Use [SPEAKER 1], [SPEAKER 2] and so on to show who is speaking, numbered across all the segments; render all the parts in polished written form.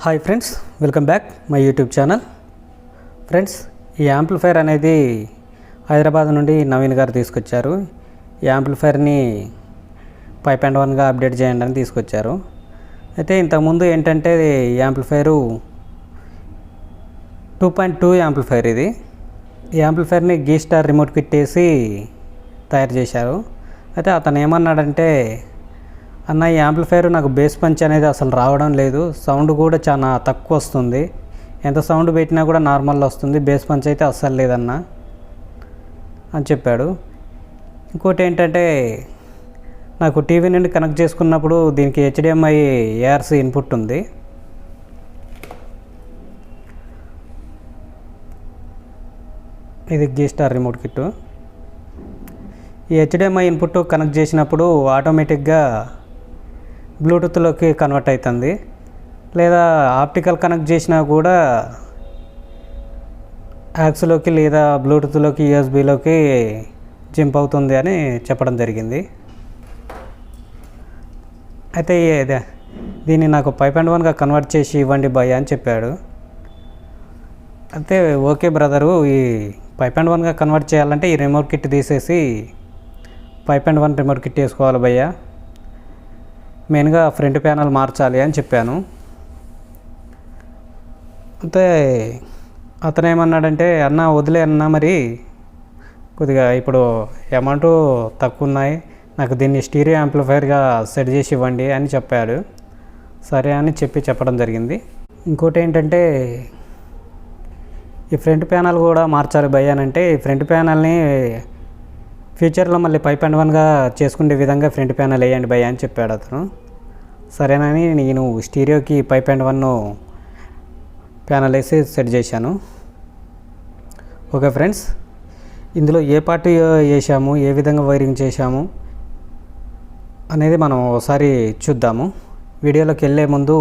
[SPEAKER 1] Hi friends, welcome back my YouTube channel. Friends, ఈ amplifier అనేది హైదరాబాద్ నుండి నవీన్ గారు తీసుకొచ్చారు. ఈ యాంప్లిఫైర్ని 5.1గా అప్డేట్ చేయండి అని తీసుకొచ్చారు. అయితే ఇంతకుముందు ఏంటంటే ఈ యాంప్లిఫైరు 2.2 యాంప్లిఫైర్ ఇది. ఈ యాంప్లిఫైర్ని గీ స్టార్ రిమోట్ కిట్ వేసి తయారు చేశారు. అయితే అతను ఏమన్నాడంటే, అన్న ఈ యాంప్లిఫైర్ నాకు బేస్ పంచ్ అనేది అసలు రావడం లేదు, సౌండ్ కూడా చాలా తక్కువ వస్తుంది, ఎంత సౌండ్ పెట్టినా కూడా నార్మల్ వస్తుంది, బేస్ పంచ్ అయితే అస్సలు లేదన్న అని చెప్పాడు. ఇంకోటి ఏంటంటే, నాకు టీవీ నుండి కనెక్ట్ చేసుకున్నప్పుడు దీనికి HDMI ARC ఇన్పుట్ ఉంది. ఇది గీ స్టార్ రిమోట్ కిట్. ఈ HDMI ఇన్పుట్ కనెక్ట్ చేసినప్పుడు ఆటోమేటిక్గా బ్లూటూత్లోకి కన్వర్ట్ అవుతుంది, లేదా ఆప్టికల్ కనెక్ట్ చేసినా కూడా యాక్స్లోకి లేదా బ్లూటూత్లోకి USB-లోకి జంప్ అవుతుంది అని చెప్పడం జరిగింది. అయితే దీన్ని నాకు 5.1గా కన్వర్ట్ చేసి ఇవ్వండి భయ్య అని చెప్పాడు. అయితే ఓకే బ్రదరు, ఈ 5.1గా కన్వర్ట్ చేయాలంటే ఈ రిమోట్ కిట్ తీసేసి 5.1 రిమోట్ కిట్ వేసుకోవాలి భయ్య, మెయిన్గా ఫ్రంట్ ప్యానల్ మార్చాలి అని చెప్పాను. అంటే అతను ఏమన్నాడంటే, అన్న వదిలే అన్న, మరి కొద్దిగా ఇప్పుడు అమౌంట్ తక్కువ ఉన్నాయి, నాకు దీన్ని స్టీరియో యాంప్లిఫైర్గా సెట్ చేసి ఇవ్వండి అని చెప్పాడు. సరే అని చెప్పడం జరిగింది. ఇంకోటి ఏంటంటే, ఈ ఫ్రంట్ ప్యానల్ కూడా మార్చాలి భయ్య అని అంటే, ఈ ఫ్రంట్ ప్యానల్ని ఫ్యూచర్లో మళ్ళీ 5.1గా చేసుకునే విధంగా ఫ్రంట్ ప్యానల్ వేయండి భయ్య అని చెప్పాడు అతను. సరేనని నేను స్టీరియోకి 5.1 ప్యానల్ వేసి సెట్ చేశాను. ఓకే ఫ్రెండ్స్, ఇందులో ఏ పార్ట్ వేసాము, ఏ విధంగా వైరింగ్ చేశాము అనేది మనం ఒకసారి చూద్దాము. వీడియోలోకి వెళ్ళే ముందు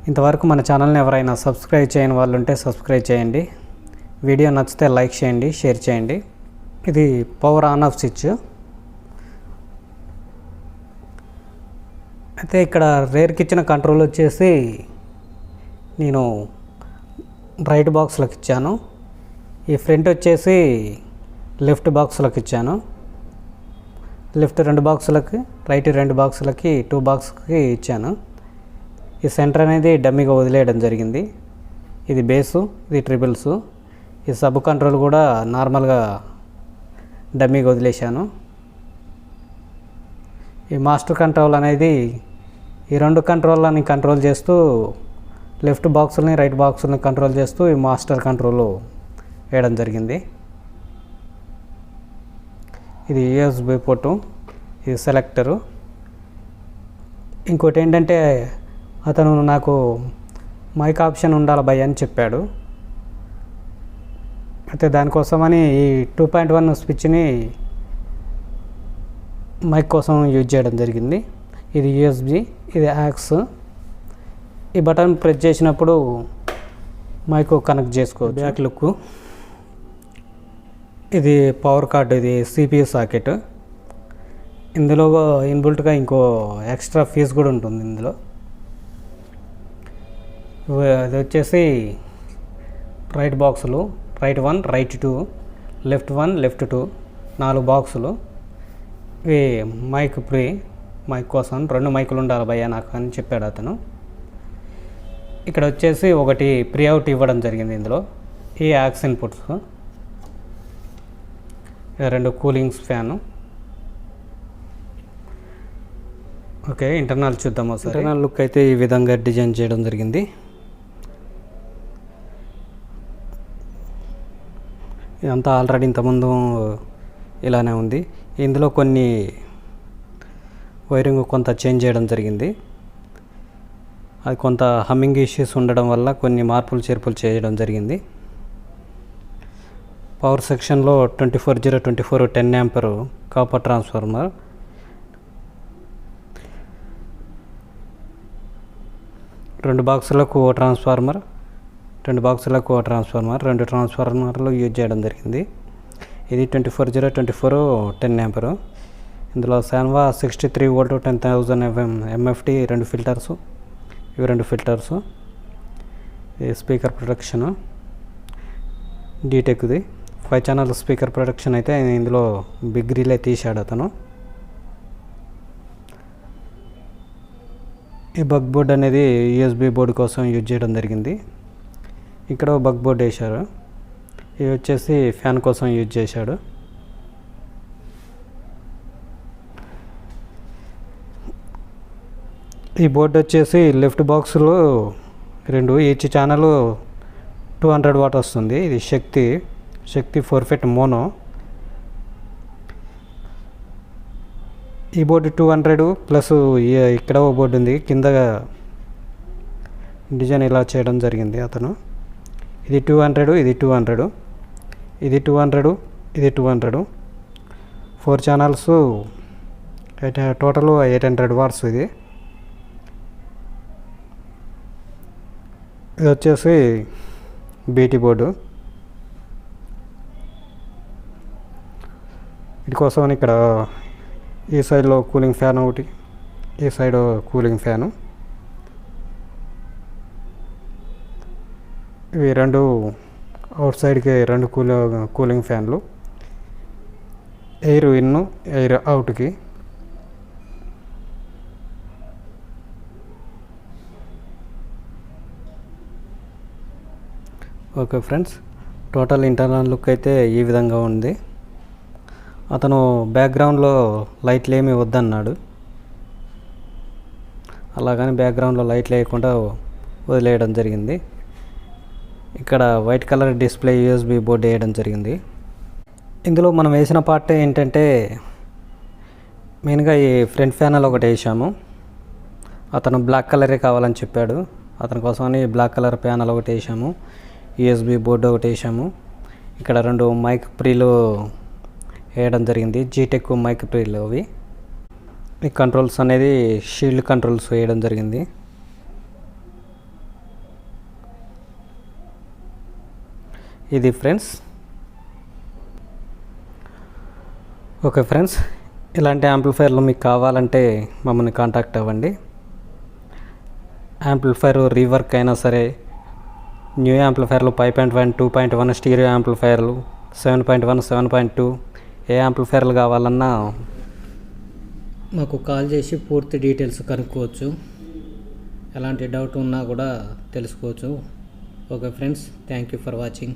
[SPEAKER 1] ఇంతవరకు మన ఛానల్ని ఎవరైనా సబ్స్క్రైబ్ చేయని వాళ్ళు ఉంటే సబ్స్క్రైబ్ చేయండి. వీడియో నచ్చితే లైక్ చేయండి, షేర్ చేయండి. ఇది పవర్ ఆన్ ఆఫ్ స్విచ్. అయితే ఇక్కడ రేర్కి ఇచ్చిన కంట్రోల్ వచ్చేసి నేను రైట్ బాక్స్లోకి ఇచ్చాను, ఈ ఫ్రంట్ వచ్చేసి లెఫ్ట్ బాక్స్లోకి ఇచ్చాను. లెఫ్ట్ 2 బాక్సులకి, రైట్ 2 బాక్సులకి, 2 బాక్స్కి ఇచ్చాను. ఈ సెంటర్ అనేది డమ్మీగా వదిలేయడం జరిగింది. ఇది బేసు, ఇది ట్రిబుల్స్. ఈ సబ్ కంట్రోల్ కూడా నార్మల్గా డమ్మీగా వదిలేశాను. ఈ మాస్టర్ కంట్రోల్ అనేది ఈ 2 కంట్రోల్ని కంట్రోల్ చేస్తూ, లెఫ్ట్ బాక్సుల్ని రైట్ బాక్సుల్ని కంట్రోల్ చేస్తూ ఈ మాస్టర్ కంట్రోల్ వేయడం జరిగింది. ఇది USB పోర్టు, ఇది సెలెక్టరు. ఇంకోటి ఏంటంటే, అతను నాకు మైక్ ఆప్షన్ ఉండాలి భయ్య అని చెప్పాడు. అయితే దానికోసమని ఈ 2.1 స్విచ్ని మైక్ కోసం యూజ్ చేయడం జరిగింది. ఇది USB, ఇది యాక్స్. ఈ బటన్ ప్రెస్ చేసినప్పుడు మైక్ కనెక్ట్ చేసుకోవచ్చు. Back look. ఇది పవర్ కార్డు, ఇది CPU సాకెట్. ఇందులో ఇన్బుల్ట్గా ఇంకో ఎక్స్ట్రా ఫీజ్ కూడా ఉంటుంది ఇందులో. అది వచ్చేసి రైట్ బాక్సులు, రైట్ 1, రైట్ 2, లెఫ్ట్ 1, లెఫ్ట్ 2, 4 బాక్సులు. ఇవి మైక్ ప్రీ, మైక్ కోసం 2 మైకులు ఉండాలి భయ్య నాకు అని చెప్పాడు అతను. ఇక్కడ వచ్చేసి ఒకటి ప్రీ అవుట్ ఇవ్వడం జరిగింది ఇందులో. ఈ aux inputs, 2 coolings fan. Okay, internal చూద్దాము. ఇంటర్నల్ లుక్ అయితే ఈ విధంగా డిజైన్ చేయడం జరిగింది. ఇదంతా ఆల్రెడీ ఇంతకుముందు ఇలానే ఉంది. ఇందులో కొన్ని వైరింగ్ కొంత చేంజ్ చేయడం జరిగింది. అది కొంత హమ్మింగ్ ఇష్యూస్ ఉండడం వల్ల కొన్ని మార్పులు చేర్పులు చేయడం జరిగింది. పవర్ సెక్షన్లో 24/024 10 ఆంపియర్ కాపర్ ట్రాన్స్ఫార్మర్, 2 బాక్సులకు ఓ ట్రాన్స్ఫార్మర్, 2 బాక్సులకు ఓ ట్రాన్స్ఫార్మర్, 2 ట్రాన్స్ఫార్మర్లు యూజ్ చేయడం జరిగింది. ఇది 24/024 10 ఆంపియర్. ఇందులో శాన్వా 63 వోల్ట్ 10,000 MFT 2 ఫిల్టర్స్, ఇవి 2 ఫిల్టర్స్. ఇది స్పీకర్ ప్రొటెక్షన్ డీటెక్ది 5 ఛానల్ స్పీకర్ ప్రొటెక్షన్ అయితే ఇందులో బిగ్ రిలే తీశాడు అతను. ఈ బగ్ బోర్డ్ అనేది యూఎస్బి బోర్డు కోసం యూజ్ చేయడం జరిగింది. ఇక్కడ బగ్ బోర్డ్ వేశారు. ఇది వచ్చేసి ఫ్యాన్ కోసం యూజ్ చేశాడు. ఈ బోర్డు వచ్చేసి లెఫ్ట్ బాక్స్లో 2 ఈచ్ ఛానల్ 200 వాట్ వస్తుంది. ఇది శక్తి 4 ఫిట్ మోనో. ఈ బోర్డు 200 ప్లస్ ఇక్కడ ఓ బోర్డు ఉంది. కింద డిజైన్ ఇలా చేయడం జరిగింది అతను. ఇది 200, ఇది 200, ఇది 200, ఇది 200. 4 ఛానల్స్ టోటల్ 800 వాట్స్. ఇది వచ్చేసి బీటీ బోర్డు. వీటి కోసం ఇక్కడ ఈ సైడ్లో కూలింగ్ ఫ్యాన్ ఒకటి, ఈ సైడ్ కూలింగ్ ఫ్యాను. ఇవి 2 అవుట్ సైడ్కి 2 కూలింగ్ ఫ్యాన్లు. ఎయిర్ ఇన్, ఎయిర్ అవుట్కి. Okay friends, total internal look అయితే ఈ విధంగా ఉంది. అతను బ్యాక్గ్రౌండ్లో లైట్లు ఏమీ వద్దన్నాడు. అలాగని బ్యాక్గ్రౌండ్లో లైట్లు వేయకుండా వదిలేయడం జరిగింది. ఇక్కడ white colour display USB board వేయడం జరిగింది. ఇందులో మనం వేసిన పార్ట్ ఏంటంటే మెయిన్గా ఈ ఫ్రంట్ ప్యానల్ ఒకటి వేసాము. అతను బ్లాక్ కలరే కావాలని చెప్పాడు. అతని కోసమని బ్లాక్ కలర్ ప్యానల్ ఒకటి వేసాము. యూఎస్బి బోర్డు ఒకటి వేసాము. ఇక్కడ 2 మైక్ ప్రీలు వేయడం జరిగింది. జీటెక్ మైక్ ప్రీలు అవి. ఈ కంట్రోల్స్ అనేది షీల్డ్ కంట్రోల్స్ వేయడం జరిగింది. ఇది ఫ్రెండ్స్. ఓకే ఫ్రెండ్స్, ఇలాంటి యాంప్లిఫైర్లు మీకు కావాలంటే మమ్మల్ని కాంటాక్ట్ అవ్వండి. యాంప్లిఫైర్ రీవర్క్ అయినా సరే, న్యూ యాంప్లిఫైర్లు 5.1, 2.1 స్టీరియో యాంప్లిఫైర్లు, 7.1, 7.2 ఏ యాంప్లిఫైర్లు కావాలన్నా మాకు కాల్ చేసి పూర్తి డీటెయిల్స్ కనుక్కోవచ్చు. ఎలాంటి డౌట్ ఉన్నా కూడా తెలుసుకోవచ్చు. Okay friends, thank you for watching.